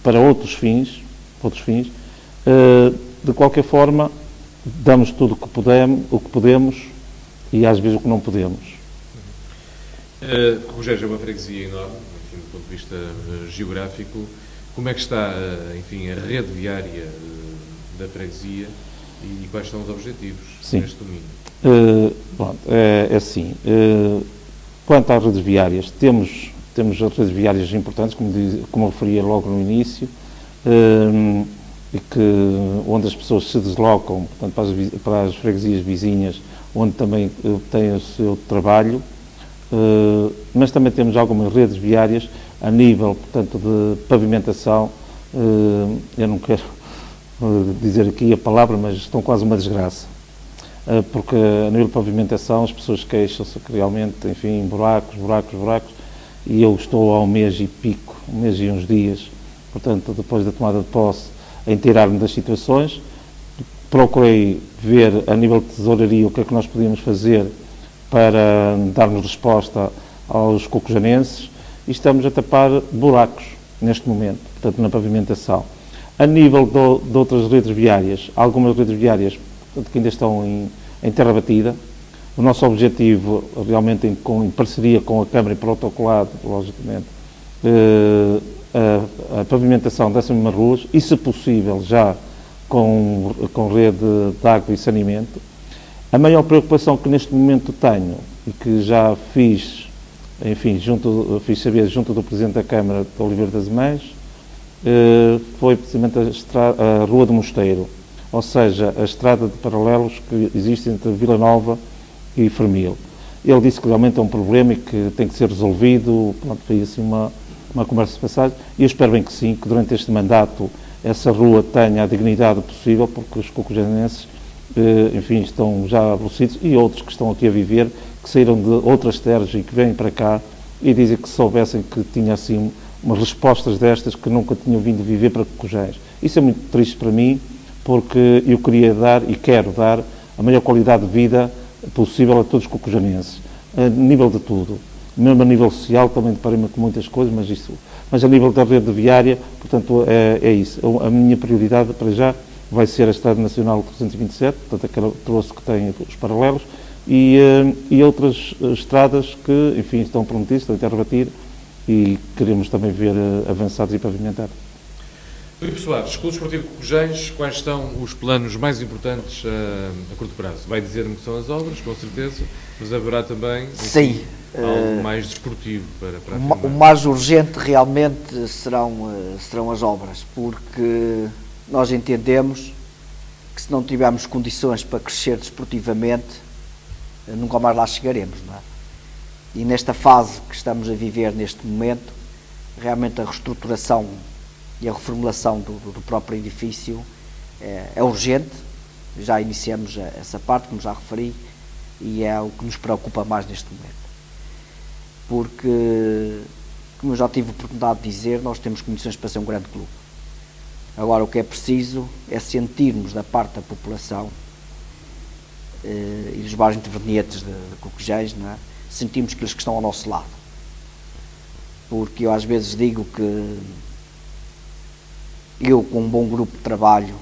para outros fins. De qualquer forma, damos tudo o que podemos e às vezes o que não podemos. Cocujães é uma freguesia enorme, enfim, do ponto de vista geográfico. Como é que está, enfim, a rede viária da freguesia e quais são os objetivos neste domínio? É assim. Quanto às redes viárias, temos as redes viárias importantes, como eu referia logo no início, onde as pessoas se deslocam, portanto, para as freguesias vizinhas, onde também têm o seu trabalho, mas também temos algumas redes viárias a nível, portanto, de pavimentação. Eu não quero dizer aqui a palavra, mas estão quase uma desgraça, porque a nível de pavimentação as pessoas queixam-se que realmente, enfim, buracos, e eu estou há um mês e pico, um mês e uns dias, portanto, depois da tomada de posse, a inteirar-me das situações. Procurei ver, a nível de tesouraria, o que é que nós podíamos fazer para darmos resposta aos cocujanenses, e estamos a tapar buracos neste momento, portanto, na pavimentação. A nível de outras redes viárias, algumas redes viárias, portanto, que ainda estão em terra batida. O nosso objetivo, realmente em parceria com a Câmara e protocolado, logicamente, a pavimentação dessas mesmas ruas, e, se possível, já com rede de água e saneamento. A maior preocupação que neste momento tenho, e que já fiz, enfim, fiz saber junto do Presidente da Câmara de Oliveira das Mães, foi precisamente a Rua do Mosteiro, ou seja, a estrada de paralelos que existe entre Vila Nova e Fermil. Ele disse que realmente é um problema e que tem que ser resolvido. Pronto, foi assim uma conversa de passagem, e eu espero bem que sim, que durante este mandato essa rua tenha a dignidade possível, porque os cocujanenses, enfim, estão já aborrecidos, e outros que estão aqui a viver, que saíram de outras terras e que vêm para cá e dizem que soubessem que tinha assim umas respostas destas, que nunca tinham vindo viver para Cocujães. Isso é muito triste para mim, porque eu queria dar e quero dar a maior qualidade de vida possível a todos os cocujanenses, a nível de tudo. Mesmo a nível social, também deparei-me com muitas coisas, mas a nível da rede viária, portanto, é isso. A minha prioridade para já vai ser a Estrada Nacional 327, portanto, aquela troço que tem os paralelos, e outras estradas que, enfim, estão prometidas, estão a terra batida, e queremos também ver avançados e pavimentados. Filipe Soares, Clube Esportivo de Cocujães, quais são os planos mais importantes a curto prazo? Vai dizer-me que são as obras, com certeza, mas haverá também, enfim, algo mais desportivo para o mais urgente realmente serão as obras, porque nós entendemos que se não tivermos condições para crescer desportivamente, nunca mais lá chegaremos, não é? E nesta fase que estamos a viver neste momento, realmente a reestruturação e a reformulação do próprio edifício é urgente. Já iniciamos essa parte, como já referi, e é o que nos preocupa mais neste momento. Porque como eu já tive a oportunidade de dizer, nós temos condições para ser um grande clube. Agora, o que é preciso é sentirmos da parte da população e dos bairros intervenientes de Cocujéis, não é? Sentimos que eles que estão ao nosso lado. Porque eu às vezes digo que eu, com um bom grupo de trabalho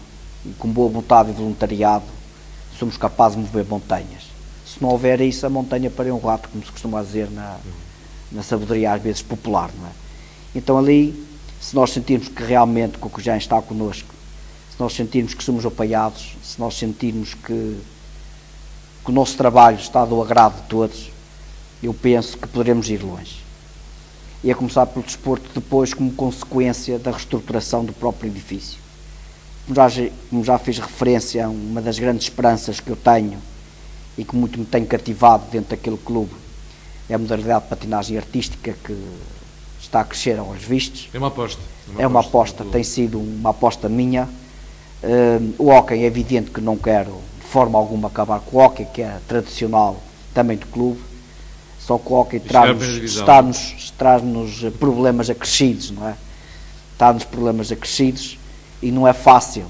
e com boa vontade e voluntariado, somos capazes de mover montanhas. Se não houver isso, a montanha para um rato, como se costuma dizer na sabedoria às vezes popular, não é? Então ali, se nós sentirmos que realmente Cocujéis está connosco, se nós sentirmos que somos apoiados, se nós sentirmos que o nosso trabalho está do agrado de todos, eu penso que poderemos ir longe. E a começar pelo desporto depois como consequência da reestruturação do próprio edifício. Como já fiz referência a uma das grandes esperanças que eu tenho e que muito me tem cativado dentro daquele clube, é a modalidade de patinagem artística que está a crescer a olhos vistos. É uma aposta. É uma aposta, tem sido uma aposta minha. O hóquei é evidente que não quero de forma alguma acabar com o hóquei, que é tradicional também do clube, só que o hóquei traz-nos problemas acrescidos, não é? Traz-nos problemas acrescidos e não é fácil.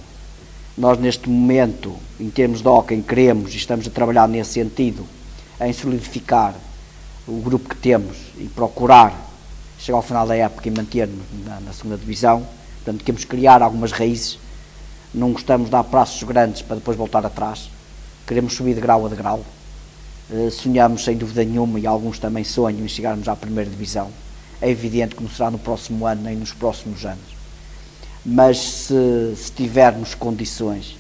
Nós neste momento, em termos de hóquei, queremos e estamos a trabalhar nesse sentido, em solidificar o grupo que temos e procurar chegar ao final da época e manter-nos na segunda divisão. Portanto, queremos criar algumas raízes, não gostamos de dar passos grandes para depois voltar atrás, queremos subir de grau a degrau, sonhamos sem dúvida nenhuma, e alguns também sonham em chegarmos à primeira divisão. É evidente que não será no próximo ano nem nos próximos anos, mas se tivermos condições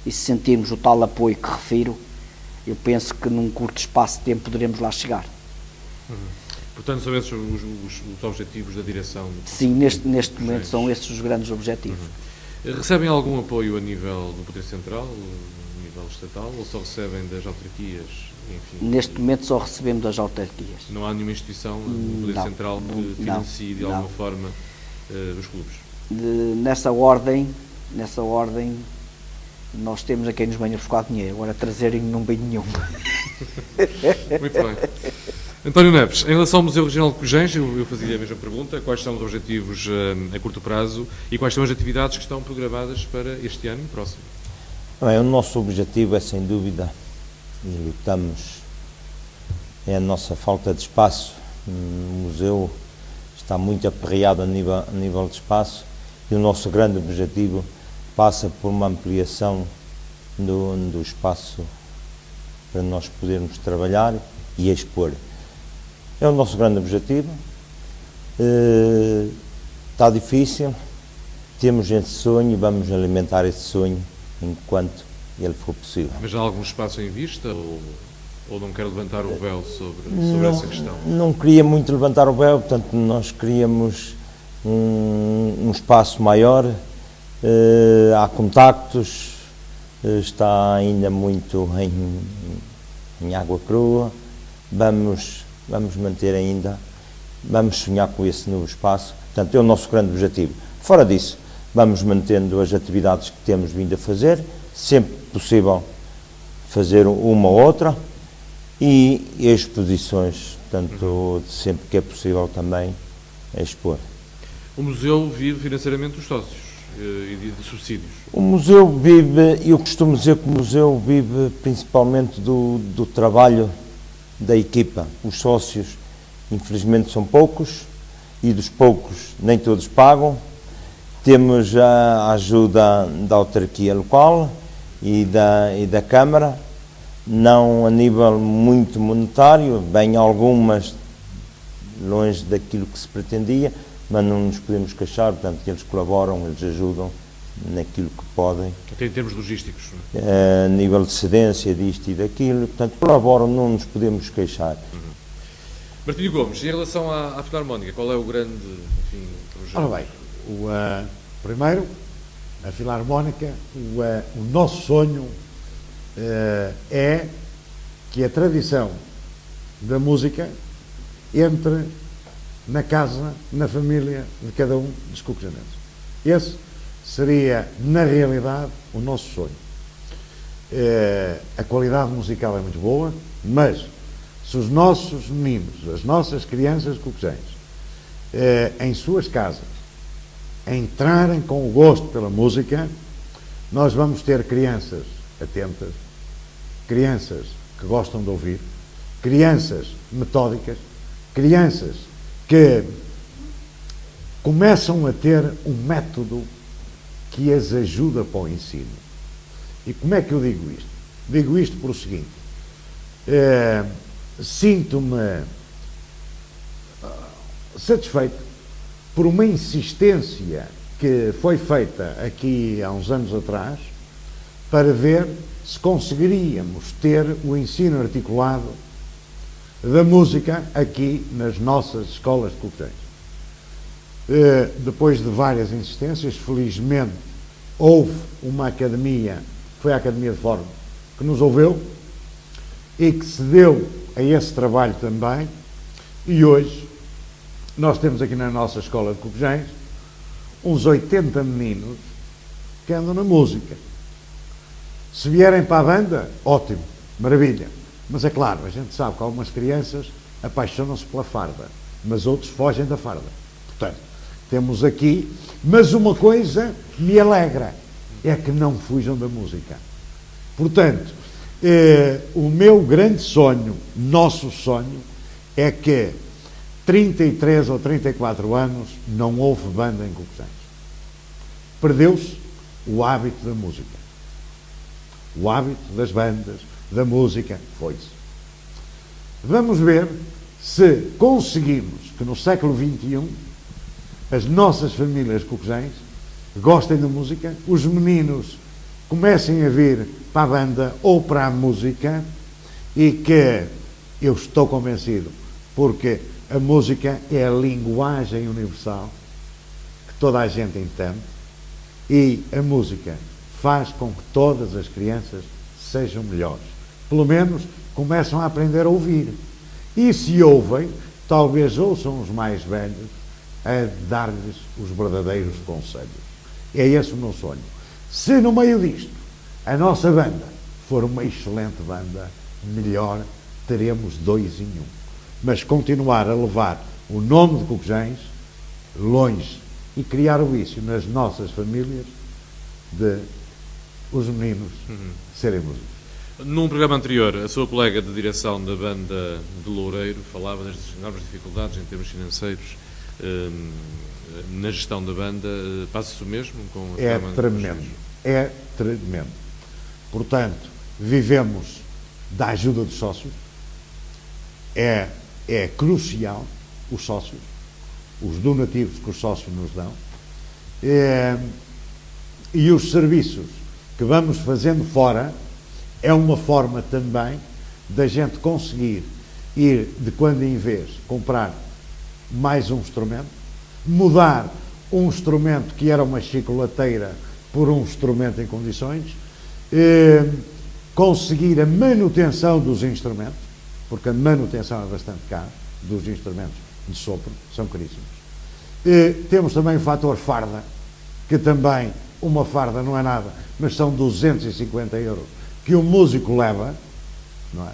e se sentirmos o tal apoio que refiro, eu penso que num curto espaço de tempo poderemos lá chegar. Portanto, são esses os objetivos da direção? Sim, neste momento são esses os grandes objetivos. Recebem algum apoio a nível do Poder Central, a nível estatal, ou só recebem das autarquias? Enfim, neste momento só recebemos das autarquias. Não há nenhuma instituição do Poder Central que financie de alguma forma os clubes? Nessa ordem, nós temos a quem nos venha buscar dinheiro, agora trazerem não vem nenhum. Muito bem. António Neves, em relação ao Museu Regional de Cocujéis, eu fazia a mesma pergunta: quais são os objetivos a curto prazo e quais são as atividades que estão programadas para este ano e próximo? Bem, o nosso objetivo é, sem dúvida, e lutamos, é a nossa falta de espaço. O museu está muito aperreado a nível de espaço e o nosso grande objetivo passa por uma ampliação do espaço para nós podermos trabalhar e expor. É o nosso grande objetivo. Está difícil, temos esse sonho e vamos alimentar esse sonho enquanto ele for possível. Mas há algum espaço em vista ou não quero levantar o véu sobre essa questão? Não queria muito levantar o véu, portanto nós queríamos um espaço maior. Há contactos, está ainda muito em água crua. Vamos manter ainda, vamos sonhar com esse novo espaço, portanto é o nosso grande objetivo. Fora disso, vamos mantendo as atividades que temos vindo a fazer, sempre possível fazer uma ou outra, e exposições, portanto sempre que é possível também expor. O museu vive financeiramente dos sócios e de subsídios? O museu vive, eu costumo dizer que o museu vive principalmente do trabalho da equipa. Os sócios, infelizmente, são poucos e dos poucos nem todos pagam. Temos a ajuda da autarquia local e da Câmara, não a nível muito monetário, bem algumas longe daquilo que se pretendia, mas não nos podemos queixar, portanto, eles colaboram, eles ajudam naquilo que podem. Até em termos logísticos, não é? A nível de cedência disto e daquilo, portanto, colaboram, não nos podemos queixar. Martinho Gomes, em relação à Filarmónica, qual é o grande projeto? Ora bem, primeiro, a Filarmónica, o nosso sonho é que a tradição da música entre na casa, na família de cada um dos cocujanenses. Esse seria, na realidade, o nosso sonho. A qualidade musical é muito boa, mas se os nossos meninos, as nossas crianças de Cocujéis, em suas casas, a entrarem com o gosto pela música, nós vamos ter crianças atentas, crianças que gostam de ouvir, crianças metódicas, crianças que começam a ter um método que as ajuda para o ensino. E como é que eu digo isto? Digo isto por o seguinte: sinto-me satisfeito por uma insistência que foi feita aqui há uns anos atrás para ver se conseguiríamos ter o ensino articulado da música aqui nas nossas escolas de Cocujém. Depois de várias insistências, felizmente houve uma academia, foi a Academia de Fórum, que nos ouviu e que se deu a esse trabalho também, e hoje nós temos aqui na nossa escola de Cocujém uns 80 meninos que andam na música. Se vierem para a banda, ótimo, maravilha. Mas é claro, a gente sabe que algumas crianças apaixonam-se pela farda, mas outros fogem da farda. Portanto, temos aqui, mas uma coisa me alegra, é que não fujam da música. Portanto, o meu grande sonho, nosso sonho, é que 33 ou 34 anos não houve banda em Cocujém. Perdeu-se o hábito da música. O hábito das bandas, da música, foi-se. Vamos ver se conseguimos que no século XXI as nossas famílias cocujéns gostem da música, os meninos comecem a vir para a banda ou para a música, e que eu estou convencido, porque a música é a linguagem universal que toda a gente entende, e a música faz com que todas as crianças sejam melhores. Pelo menos começam a aprender a ouvir. E se ouvem, talvez ouçam os mais velhos a dar-lhes os verdadeiros conselhos. É esse o meu sonho. Se no meio disto a nossa banda for uma excelente banda, melhor, teremos 2 em 1. Mas continuar a levar o nome de Cocujéns longe e criar o vício nas nossas famílias de os meninos serem músicos. Num programa anterior, a sua colega de direção da banda de Loureiro falava das enormes dificuldades em termos financeiros na gestão da banda. Passa-se o mesmo com a É tremendo. É tremendo. Portanto, vivemos da ajuda dos sócios. É crucial os sócios, os donativos que os sócios nos dão, e os serviços que vamos fazendo fora. É uma forma também da gente conseguir ir, de quando em vez, comprar mais um instrumento, mudar um instrumento que era uma chicolateira por um instrumento em condições, conseguir a manutenção dos instrumentos, porque a manutenção é bastante cara, dos instrumentos de sopro, são caríssimos. Temos também o fator farda, que também, uma farda não é nada, mas são 250 euros que o músico leva, não é?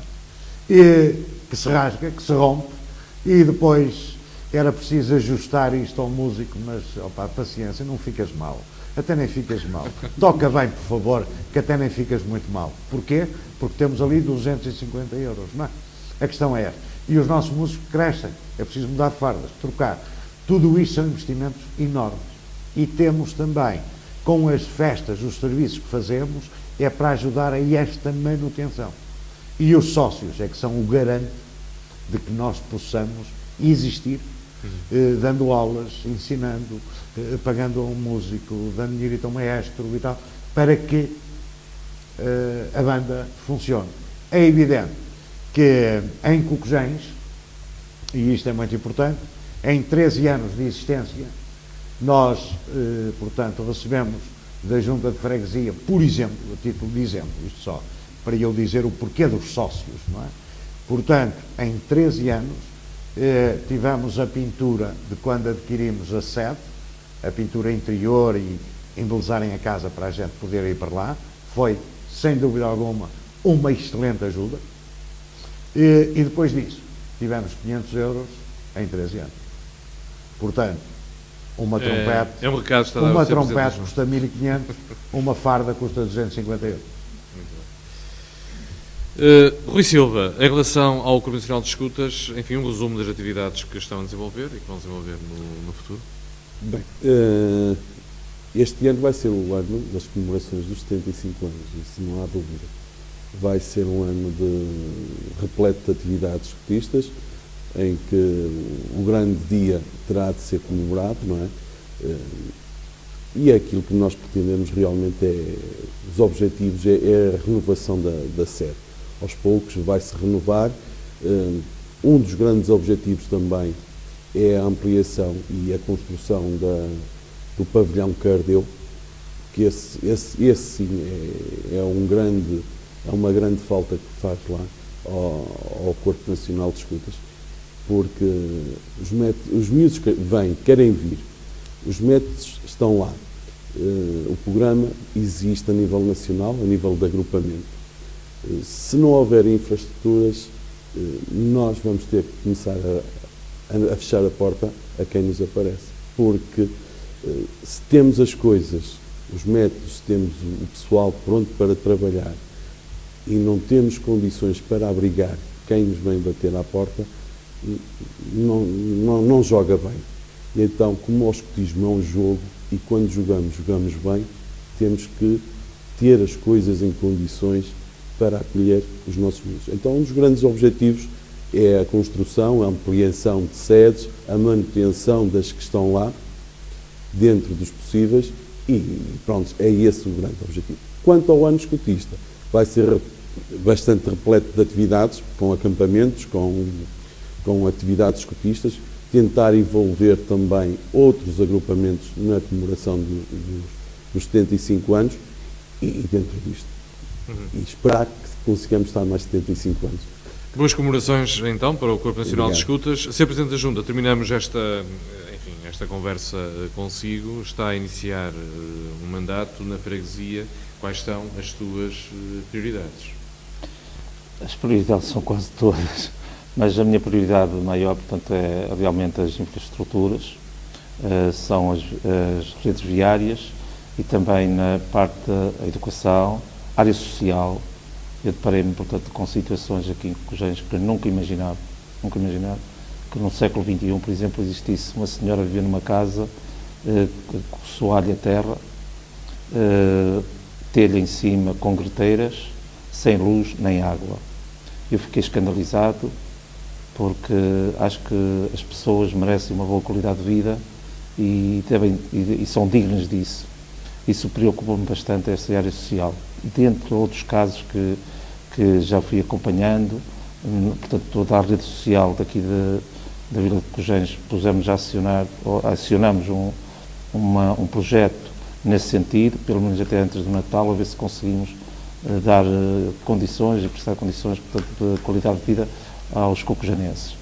E que se rasga, que se rompe, e depois era preciso ajustar isto ao músico, mas, opa, paciência, não ficas mal, até nem ficas mal. Toca bem, por favor, que até nem ficas muito mal. Porquê? Porque temos ali 250 euros, não é? A questão é esta. E os nossos músicos crescem, é preciso mudar de fardas, trocar. Tudo isto são investimentos enormes. E temos também, com as festas, os serviços que fazemos, é para ajudar a esta manutenção. E os sócios é que são o garante de que nós possamos existir, dando aulas, ensinando, pagando a um músico, dando dinheiro a um maestro e tal, para que a banda funcione. É evidente que em Cocujéns, e isto é muito importante, em 13 anos de existência, nós, portanto, recebemos da Junta de Freguesia, por exemplo, a título de exemplo, isto só para eu dizer o porquê dos sócios, não é? Portanto, em 13 anos, tivemos a pintura de quando adquirimos a sede, a pintura interior e embelezarem a casa para a gente poder ir para lá, foi, sem dúvida alguma, uma excelente ajuda. E depois disso, tivemos 500 euros em 13 anos. Portanto, uma trompete, É um recado que está a dar uma ao Sr. Presidente da trompete Junta. custa 1.500, uma farda custa 250 euros. Rui Silva, em relação ao Corpo Nacional de Escutas, enfim, um resumo das atividades que estão a desenvolver e que vão desenvolver no futuro. Bem, este ano vai ser o ano das comemorações dos 75 anos, isso não há dúvida. Vai ser um ano repleto de atividades escutistas, em que o grande dia terá de ser comemorado, não é? E aquilo que nós pretendemos realmente os objetivos é a renovação da sede. Aos poucos vai-se renovar. Um dos grandes objetivos também é a ampliação e a construção do pavilhão Cardeu, que esse sim é uma grande falta que faz lá ao Corpo Nacional de Escutas, porque os miúdos que vêm, querem vir, os métodos estão lá. O programa existe a nível nacional, a nível de agrupamento. Se não houver infraestruturas, nós vamos ter que começar a fechar a porta a quem nos aparece, porque se temos as coisas, os métodos, se temos o pessoal pronto para trabalhar e não temos condições para abrigar quem nos vem bater à porta, não joga bem. E então, como o escutismo é um jogo, e quando jogamos bem, temos que ter as coisas em condições para acolher os nossos miúdos. Então, um dos grandes objetivos é a construção, a ampliação de sedes, a manutenção das que estão lá, dentro dos possíveis, e pronto, é esse o grande objetivo. Quanto ao ano escutista, vai ser bastante repleto de atividades, com acampamentos, com atividades escutistas, tentar envolver também outros agrupamentos na comemoração dos 75 anos e dentro disto. E esperar que consigamos estar mais 75 anos. Boas comemorações, então, para o Corpo Nacional de Obrigado. Escutas. Sr. Presidente da Junta, terminamos esta conversa consigo. Está a iniciar um mandato na freguesia. Quais são as suas prioridades? As prioridades são quase todas, mas a minha prioridade maior, portanto, é realmente as infraestruturas, são as redes viárias e também na parte da educação, área social. Eu deparei-me, portanto, com situações aqui em Cocujens que eu nunca imaginava, que no século XXI, por exemplo, existisse uma senhora a viver numa casa com soalho a terra, telha em cima com greteiras, sem luz nem água. Eu fiquei escandalizado porque acho que as pessoas merecem uma boa qualidade de vida e são dignas disso. Isso preocupa-me bastante, essa área social. Dentre outros casos que já fui acompanhando, portanto, toda a rede social daqui da Vila de Cocujens acionamos um projeto nesse sentido, pelo menos até antes do Natal, a ver se conseguimos dar condições e prestar condições, portanto, de qualidade de vida aos cocujanenses.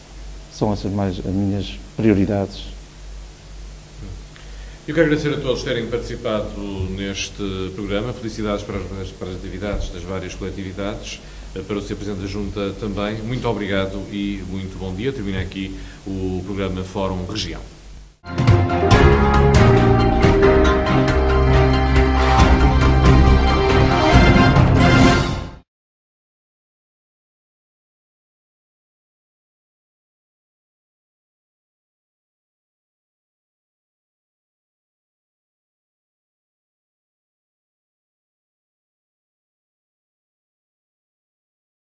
São essas mais as minhas prioridades. Eu quero agradecer a todos terem participado neste programa. Felicidades para as atividades das várias coletividades. Para o Sr. Presidente da Junta também. Muito obrigado e muito bom dia. Termina aqui o programa Fórum Região.